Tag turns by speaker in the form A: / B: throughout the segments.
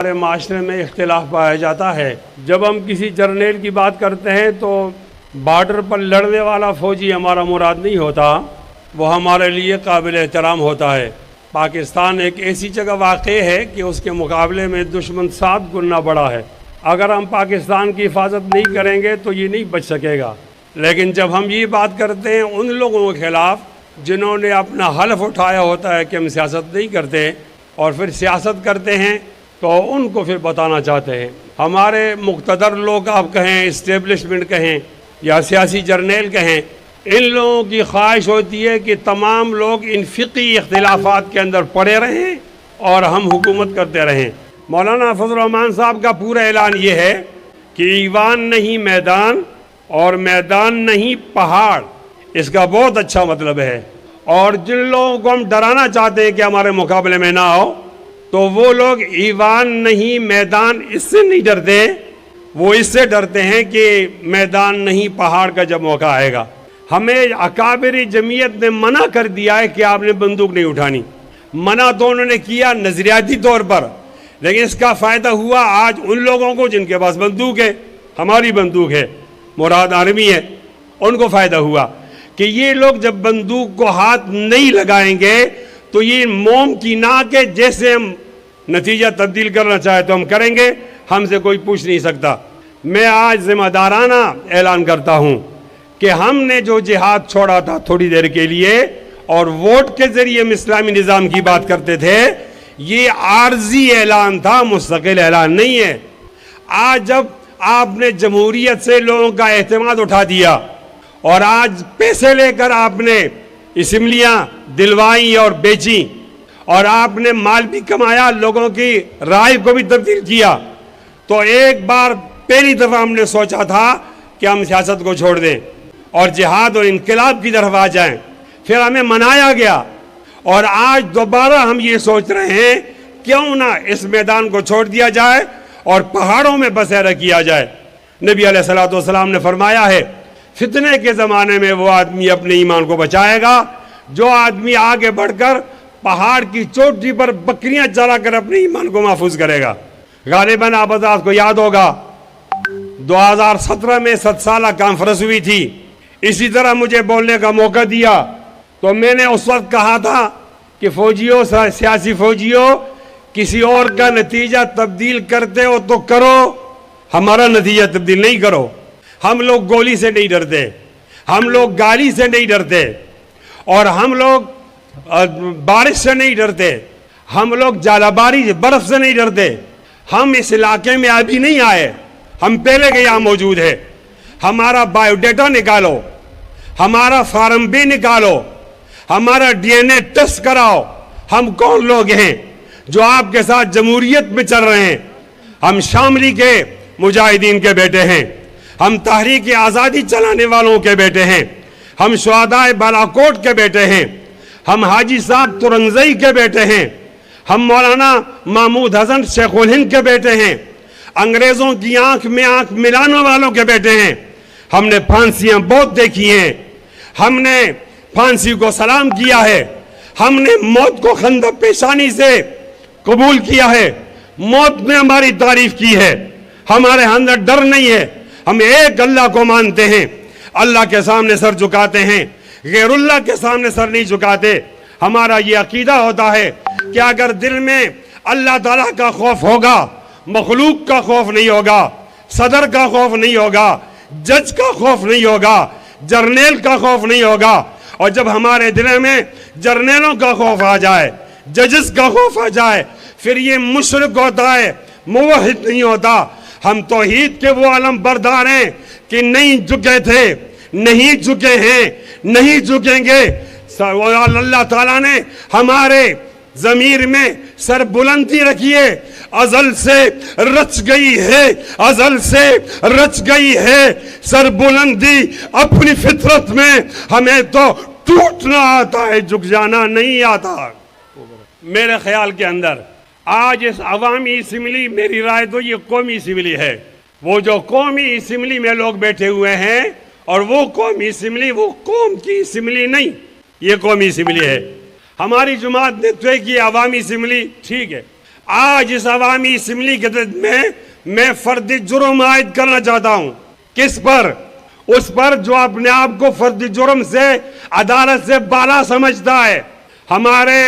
A: ہمارے معاشرے میں اختلاف پایا جاتا ہے۔ جب ہم کسی جرنیل کی بات کرتے ہیں تو بارڈر پر لڑنے والا فوجی ہمارا مراد نہیں ہوتا، وہ ہمارے لیے قابل احترام ہوتا ہے۔ پاکستان ایک ایسی جگہ واقع ہے کہ اس کے مقابلے میں دشمن 7 گنا بڑا ہے۔ اگر ہم پاکستان کی حفاظت نہیں کریں گے تو یہ نہیں بچ سکے گا۔ لیکن جب ہم یہ بات کرتے ہیں ان لوگوں کے خلاف جنہوں نے اپنا حلف اٹھایا ہوتا ہے کہ ہم سیاست نہیں کرتے اور پھر سیاست کرتے ہیں، تو ان کو پھر بتانا چاہتے ہیں۔ ہمارے مقتدر لوگ آپ کہیں، اسٹیبلشمنٹ کہیں یا سیاسی جرنیل کہیں، ان لوگوں کی خواہش ہوتی ہے کہ تمام لوگ ان فقہی اختلافات کے اندر پڑے رہیں اور ہم حکومت کرتے رہیں۔ مولانا فضل الرحمان صاحب کا پورا اعلان یہ ہے کہ ایوان نہیں میدان اور میدان نہیں پہاڑ، اس کا بہت اچھا مطلب ہے۔ اور جن لوگوں کو ہم ڈرانا چاہتے ہیں کہ ہمارے مقابلے میں نہ آؤ، تو وہ لوگ ایوان نہیں میدان اس سے نہیں ڈرتے، وہ اس سے ڈرتے ہیں کہ میدان نہیں پہاڑ کا جب موقع آئے گا۔ ہمیں اکابر جمعیت نے منع کر دیا ہے کہ آپ نے بندوق نہیں اٹھانی۔ منع تو انہوں نے کیا نظریاتی طور پر، لیکن اس کا فائدہ ہوا آج ان لوگوں کو جن کے پاس بندوق ہے، ہماری بندوق ہے، مراد آرمی ہے، ان کو فائدہ ہوا کہ یہ لوگ جب بندوق کو ہاتھ نہیں لگائیں گے تو یہ موم کی ناک ہے، جیسے ہم نتیجہ تبدیل کرنا چاہے تو ہم کریں گے، ہم سے کوئی پوچھ نہیں سکتا۔ میں آج ذمہ دارانہ اعلان کرتا ہوں کہ ہم نے جو جہاد چھوڑا تھا تھوڑی دیر کے لیے اور ووٹ کے ذریعے ہم اسلامی نظام کی بات کرتے تھے، یہ عارضی اعلان تھا، مستقل اعلان نہیں ہے۔ آج جب آپ نے جمہوریت سے لوگوں کا اعتماد اٹھا دیا اور آج پیسے لے کر آپ نے اسمبلیاں دلوائیں اور بیچیں اور آپ نے مال بھی کمایا، لوگوں کی رائے کو بھی تبدیل کیا، تو ایک بار پہلی دفعہ ہم نے سوچا تھا کہ ہم سیاست کو چھوڑ دیں اور جہاد اور انقلاب کی طرف آ جائیں، پھر ہمیں منایا گیا اور آج دوبارہ ہم یہ سوچ رہے ہیں کیوں نہ اس میدان کو چھوڑ دیا جائے اور پہاڑوں میں بسیرا کیا جائے۔ نبی علیہ الصلوۃ والسلام نے فرمایا ہے فتنے کے زمانے میں وہ آدمی اپنے ایمان کو بچائے گا جو آدمی آگے بڑھ کر پہاڑ کی چوٹی پر بکریاں چلا کر اپنے ایمان کو محفوظ کرے گا۔ غالباً آپ حضرات کو یاد ہوگا 2017 میں 7 سالہ کانفرنس ہوئی تھی، اسی طرح مجھے بولنے کا موقع دیا تو میں نے اس وقت کہا تھا کہ فوجیوں، سیاسی فوجیوں، کسی اور کا نتیجہ تبدیل کرتے ہو تو کرو، ہمارا نتیجہ تبدیل نہیں کرو۔ ہم لوگ گولی سے نہیں ڈرتے، ہم لوگ گالی سے نہیں ڈرتے، اور ہم لوگ بارش سے نہیں ڈرتے، ہم لوگ جالاباری برف سے نہیں ڈرتے۔ ہم اس علاقے میں ابھی نہیں آئے، ہم پہلے کے یہاں موجود ہے۔ ہمارا بایو ڈیٹا نکالو، ہمارا فارم بھی نکالو، ہمارا ڈی این اے ٹیسٹ کراؤ، ہم کون لوگ ہیں جو آپ کے ساتھ جمہوریت میں چل رہے ہیں۔ ہم شاملی کے مجاہدین کے بیٹے ہیں، ہم تحریک آزادی چلانے والوں کے بیٹے ہیں، ہم شہدائے بالاکوٹ کے بیٹے ہیں، ہم حاجی صاحب ترنگزئی کے بیٹے ہیں، ہم مولانا محمود حسن شیخ الہند کے بیٹے ہیں، انگریزوں کی آنکھ میں آنکھ ملانے والوں کے بیٹے ہیں۔ ہم نے پھانسیاں بہت دیکھی ہیں، ہم نے پھانسی کو سلام کیا ہے، ہم نے موت کو خندق پیشانی سے قبول کیا ہے، موت نے ہماری تعریف کی ہے، ہمارے اندر ڈر نہیں ہے، ہم ایک اللہ کو مانتے ہیں، اللہ کے سامنے سر جھکاتے ہیں، غیر اللہ کے سامنے سر نہیں جھکاتے۔ ہمارا یہ عقیدہ ہوتا ہے کہ اگر دل میں اللہ تعالیٰ کا خوف ہوگا، مخلوق کا خوف نہیں ہوگا، صدر کا خوف نہیں ہوگا، جج کا خوف نہیں ہوگا، جرنیل کا خوف نہیں ہوگا، اور جب ہمارے دل میں جرنیلوں کا خوف آ جائے، ججز کا خوف آ جائے، پھر یہ مشرک ہوتا ہے، موحد نہیں ہوتا۔ ہم توحید کے وہ علم بردار ہیں کہ نہیں جھکے تھے، نہیں جھکے ہیں، نہیں جھکیں گے۔ اللہ تعالیٰ نے ہمارے ضمیر میں سر بلندی رکھی ہے، ازل سے رچ گئی ہے، ازل سے رچ گئی ہے سر بلندی اپنی فطرت میں، ہمیں تو ٹوٹنا آتا ہے، جھک جانا نہیں آتا۔ میرے خیال کے اندر آج اس عوامی اسمبلی، میری رائے تو یہ قومی اسمبلی ہے، وہ جو قومی اسمبلی میں لوگ بیٹھے ہوئے ہیں، اور وہ قومی اسمبلی وہ قوم کی اسمبلی نہیں، یہ قومی اسمبلی ہے۔ ہماری جماعت نے طے کی عوامی اسمبلی ٹھیک ہے، آج اس عوامی اسمبلی کے میں فرد جرم عائد کرنا چاہتا ہوں. کس پر؟ اس پر جو اپنے آپ کو فرد جرم سے عدالت سے بالا سمجھتا ہے. ہمارے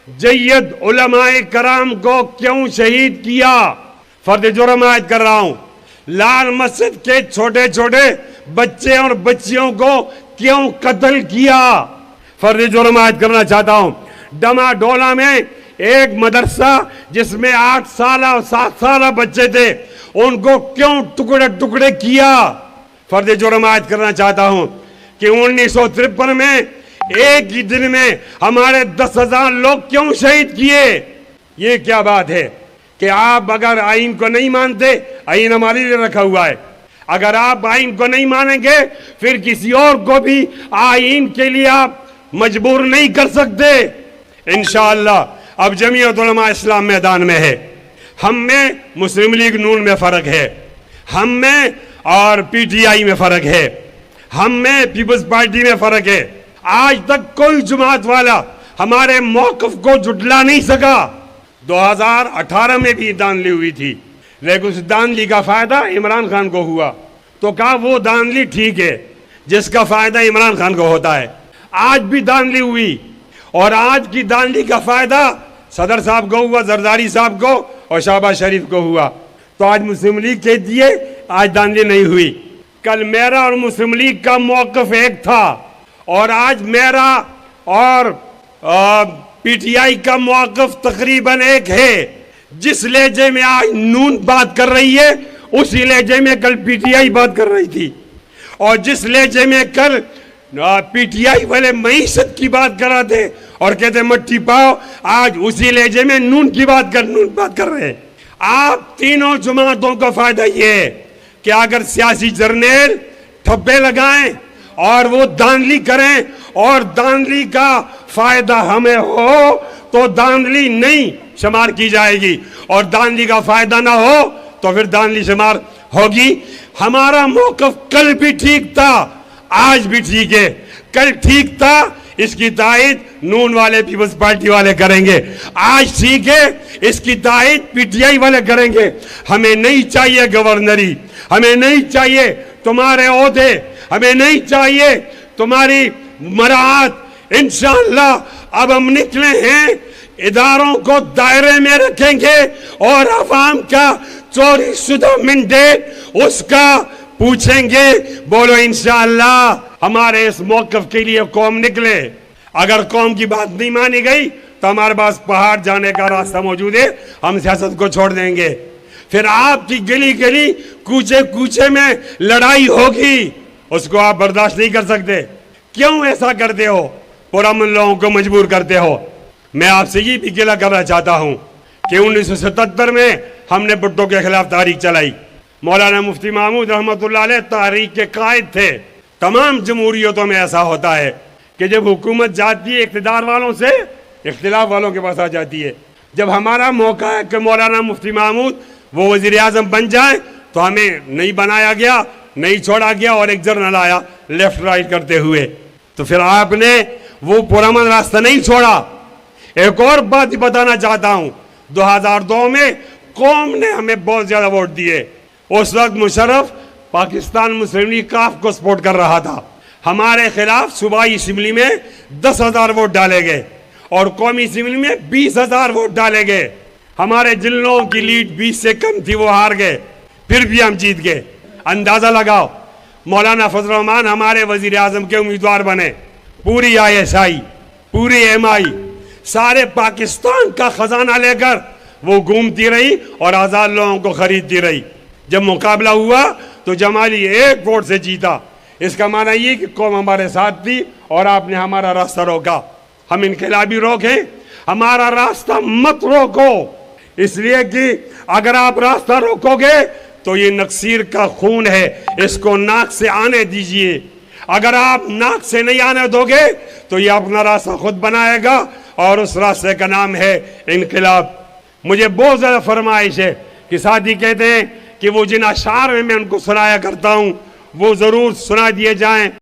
A: جید علماء کرام کو کیوں شہید کیا؟ فرد جرم عائد کر رہا ہوں. لال مسجد کے چھوٹے چھوٹے بچے اور بچیوں کو کیوں قتل کیا؟ فرد جرم عائد کرنا چاہتا ہوں. ڈما ڈولا میں ایک مدرسہ جس میں 8 سالہ اور 7 سالہ بچے تھے، ان کو کیوں ٹکڑے ٹکڑے کیا؟ فرد جرم عائد کرنا چاہتا ہوں کہ 1953 میں ایک ہی دن میں ہمارے 10,000 لوگ کیوں شہید کیے؟ یہ کیا بات ہے کہ آپ اگر آئین کو نہیں مانتے، آئین ہمارے لیے رکھا ہوا ہے، اگر آپ آئین کو نہیں مانیں گے پھر کسی اور کو بھی آئین کے لیے آپ مجبور نہیں کر سکتے. انشاءاللہ اب جمعیت علماء اسلام میدان میں ہے. ہم میں مسلم لیگ نون میں فرق ہے، ہم میں اور پی ٹی آئی میں فرق ہے، ہم میں پیپلز پارٹی میں فرق ہے. آج تک کوئی جماعت والا ہمارے موقف کو جھٹلا نہیں سکا. 2018 میں بھی دانلی ہوئی تھی، لیکن اس دانلی کا فائدہ عمران خان کو ہوا تو کہا وہ دانلی ٹھیک ہے جس کا فائدہ عمران خان کو ہوتا ہے. آج بھی دانلی ہوئی اور آج کی دانلی کا فائدہ صدر صاحب کو ہوا، زرداری صاحب کو اور شہباز شریف کو ہوا. تو آج مسلم لیگ کہتی ہے آج دانلی نہیں ہوئی. کل میرا اور مسلم لیگ کا موقف ایک تھا اور آج میرا اور پی ٹی آئی کا موقف تقریباً ایک ہے. جس لہجے میں آج نون بات کر رہی ہے اسی لہجے میں کل پی ٹی آئی بات کر رہی تھی، اور جس لہجے میں کل پی ٹی آئی والے معیشت کی بات کر رہے تھے اور کہتے مٹی پاؤ، آج اسی لہجے میں نون بات کر رہے ہیں. آپ تینوں جماعتوں کا فائدہ یہ ہے کہ اگر سیاسی جرنیل ٹھپے لگائیں اور وہ دانلی کریں اور دانلی کا فائدہ ہمیں ہو تو دانلی نہیں شمار کی جائے گی، اور دانلی کا فائدہ نہ ہو تو پھر دانلی شمار ہوگی. ہمارا موقف کل بھی ٹھیک تھا، آج بھی ٹھیک ہے. کل ٹھیک تھا، اس کی تائید نون والے پیپلز پارٹی والے کریں گے. آج ٹھیک ہے، اس کی تائید پی ٹی آئی والے کریں گے. ہمیں نہیں چاہیے گورنری، ہمیں نہیں چاہیے تمہارے عہدے، ہمیں نہیں چاہیے تمہاری مراعات. انشاءاللہ اب ہم نکلے ہیں، اداروں کو دائرے میں رکھیں گے اور عوام کا چوری شدہ مینڈیٹ اس کا پوچھیں گے. بولو انشاءاللہ. ہمارے اس موقف کے لیے قوم نکلے. اگر قوم کی بات نہیں مانی گئی تو ہمارے پاس پہاڑ جانے کا راستہ موجود ہے، ہم سیاست کو چھوڑ دیں گے. پھر آپ کی گلی گلی کوچے کوچے میں لڑائی ہوگی، اس کو آپ برداشت نہیں کر سکتے. کیوں ایسا کرتے ہو؟ پرامن لوگوں کو مجبور کرتے ہو. میں آپ سے یہ بھی گلہ کرنا چاہتا ہوں کہ 1977 میں ہم نے بھٹو کے خلاف تحریک چلائی. مولانا مفتی محمود رحمۃ اللہ علیہ تحریک کے قائد تھے. تمام جمہوریتوں میں ایسا ہوتا ہے کہ جب حکومت جاتی ہے اقتدار والوں سے، اختلاف والوں کے پاس آ جاتی ہے. جب ہمارا موقع ہے کہ مولانا مفتی محمود وہ وزیر اعظم بن جائیں تو ہمیں نہیں بنایا گیا، نہیں چھوڑا گیا اور ایک جرنل آیا لیفٹ رائٹ کرتے ہوئے. تو پھر آپ نے وہ پرامن راستہ نہیں چھوڑا. ایک اور بات بتانا چاہتا ہوں، 2002 میں قوم نے ہمیں بہت زیادہ ووٹ دیے. اس وقت مشرف پاکستان مسلم لیگ کاف کو سپورٹ کر رہا تھا. ہمارے خلاف صوبائی اسمبلی میں 10,000 ووٹ ڈالے گئے اور قومی اسمبلی میں 20,000 ووٹ ڈالے گئے. ہمارے جن لوگوں کی لیڈ 20 سے کم تھی وہ ہار گئے، پھر بھی ہم جیت گئے. اندازہ لگاؤ، مولانا فضل الرحمان ہمارے وزیر اعظم کے امیدوار بنے. پوری آئی ایس آئی، پوری ایم آئی، سارے پاکستان کا خزانہ لے کر وہ گھومتی رہی اور آزاد لوگوں کو خریدتی رہی. جب مقابلہ ہوا تو جمالی 1 ووٹ سے جیتا. اس کا معنی یہ کہ قوم ہمارے ساتھ تھی اور آپ نے ہمارا راستہ روکا. ہم انقلابی روکیں، ہمارا راستہ مت روکو، اس لیے کہ اگر آپ راستہ روکو گے تو یہ نقصیر کا خون ہے، اس کو ناک سے آنے دیجئے. اگر آپ ناک سے نہیں آنے دو گے تو یہ اپنا راستہ خود بنائے گا اور اس راستے کا نام ہے انقلاب. مجھے بہت زیادہ فرمائش ہے کہ ساتھی کہتے ہیں کہ وہ جن اشعار میں ان کو سنایا کرتا ہوں وہ ضرور سنا دیے جائیں.